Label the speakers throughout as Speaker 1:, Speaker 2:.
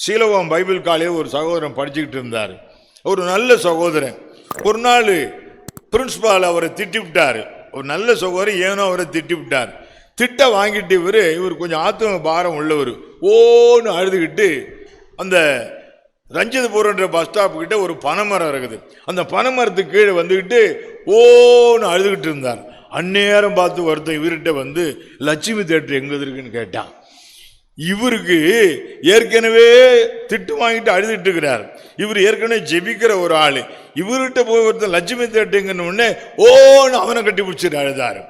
Speaker 1: Siloam Bible காலையில் ஒரு சகோதரன் படிச்சுக்கிட்டு இருந்தார். ஒரு நல்ல சகோதரன். ஒரு நாள் பிரின்சிபால் அவரை திட்டி விட்டார். ஒரு நல்ல சகோதரன் ஏனோ அவரை திட்டி விட்டார். திட்ட வாங்கிட்டு இவர் கொஞ்சம் ஆத்ம பாரம் உள்ளவர். ஓன்னு அழுதுகிட்டு அந்த ரஞ்சிதபுரன்ற பஸ் ஸ்டாப் கிட்ட ஒரு பனைமரம் இருக்குது. அந்த பனைமரத்துக்கு கீழே வந்துக்கிட்டு ஓன்னு அழுதுகிட்டு இருந்தார். அந்நேரம் பார்த்து ஒருத்தன் இவர்கிட்ட வந்து லட்சுமி தேட்டர் எங்க இருக்குன்னு கேட்டான். இவருக்கு ஏற்கனவே திட்டு வாங்கிட்டு அழுதுட்டு இருக்கிறார். இவர் ஏற்கனவே ஜெபிக்கிற ஒரு ஆளு. இவர்கிட்ட போய் ஒருத்தன் லட்சுமி தேட்டருங்கன்னு உடனே ஓன்னு அவனை கட்டி பிடிச்சிட்டு அழுதாரு.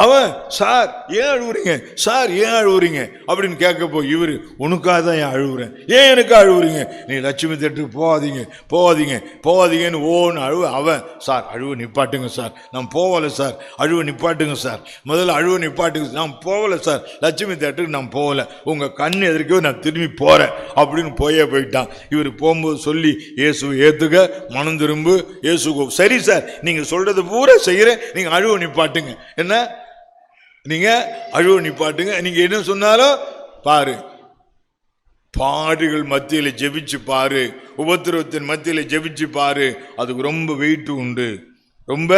Speaker 1: அவன், சார் ஏன் அழுவுறீங்க, சார் ஏன் அழுவுறீங்க அப்படின்னு கேட்க போய் இவர், உனக்காக தான் ஏன் அழுவுறேன், ஏன் எனக்கு அழுவுறீங்க, நீ லட்சுமி தேட்டருக்கு போகாதீங்க போகாதீங்க போகாதீங்கன்னு ஓன்னு அழுவ. அவன், சார் அழுவ நிப்பாட்டுங்க சார், நான் போகலை சார், அழுவ நிப்பாட்டுங்க சார், முதல்ல அழுவ நிப்பாட்டுங்க, நான் போகலை சார், லட்சுமி தேட்டருக்கு நான் போகலை, உங்கள் கண் எதிர்க்கவே நான் திரும்பி போகிறேன் அப்படின்னு போயிட்டான். இவர் போகும்போது சொல்லி, இயேசு ஏற்றுக்க, மனம் திரும்பு, இயேசுக்கு சரி சார் நீங்கள் சொல்கிறது பூரா செய்கிறேன், நீங்கள் அழுவ நிப்பாட்டுங்க, என்ன நீங்க அழுவ நிப்பாட்டுங்க, நீங்க என்ன சொன்னாலும் பாரு, பாடுகள் மத்தியில ஜெபிச்சு பாரு, உபத்திரவத்தின் மத்தியில ஜெபிச்சு பாரு, அதுக்கு ரொம்ப வெயிட் உண்டு, ரொம்ப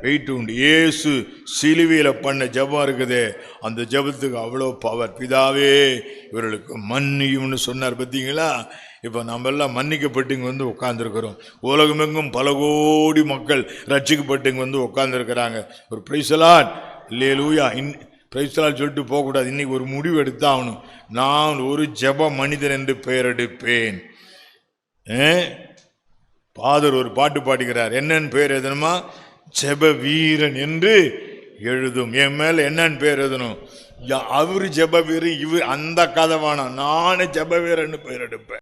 Speaker 1: வெயிட் உண்டு. இயேசு சிலுவையில பண்ண ஜெபம் இருக்குதே, அந்த ஜெபத்துக்கு அவ்வளோ பவர். பிதாவே இவர்களுக்கு மன்னியும்னு சொன்னார் பார்த்தீங்களா. இப்போ நம்ம எல்லாம் மன்னிக்கப்பட்டு இங்கே வந்து உட்காந்துருக்கிறோம். உலகமெங்கும் பல கோடி மக்கள் ரட்சிக்கப்பட்டு இங்கே வந்து உட்காந்துருக்கிறாங்க. ஒரு பிரைசலாட் இல்லையா, பிரைசலாட் சொல்லிட்டு போகக்கூடாது. இன்னைக்கு ஒரு முடிவு எடுத்தாகணும். நான் ஒரு ஜெப மனிதன் என்று பெயர் எடுப்பேன். பாதர் ஒரு பாட்டு பாடுகிறார். என்னன்னு பேர் எழுதணுமா? ஜெப வீரன் என்று எழுதும். என் மேல என்னன்னு பேர் எழுதணும்? அவரு ஜெப வீரன், இவர் அந்த கதை வேணாம், நானே ஜெப வீரன் பெயர் எடுப்பேன்.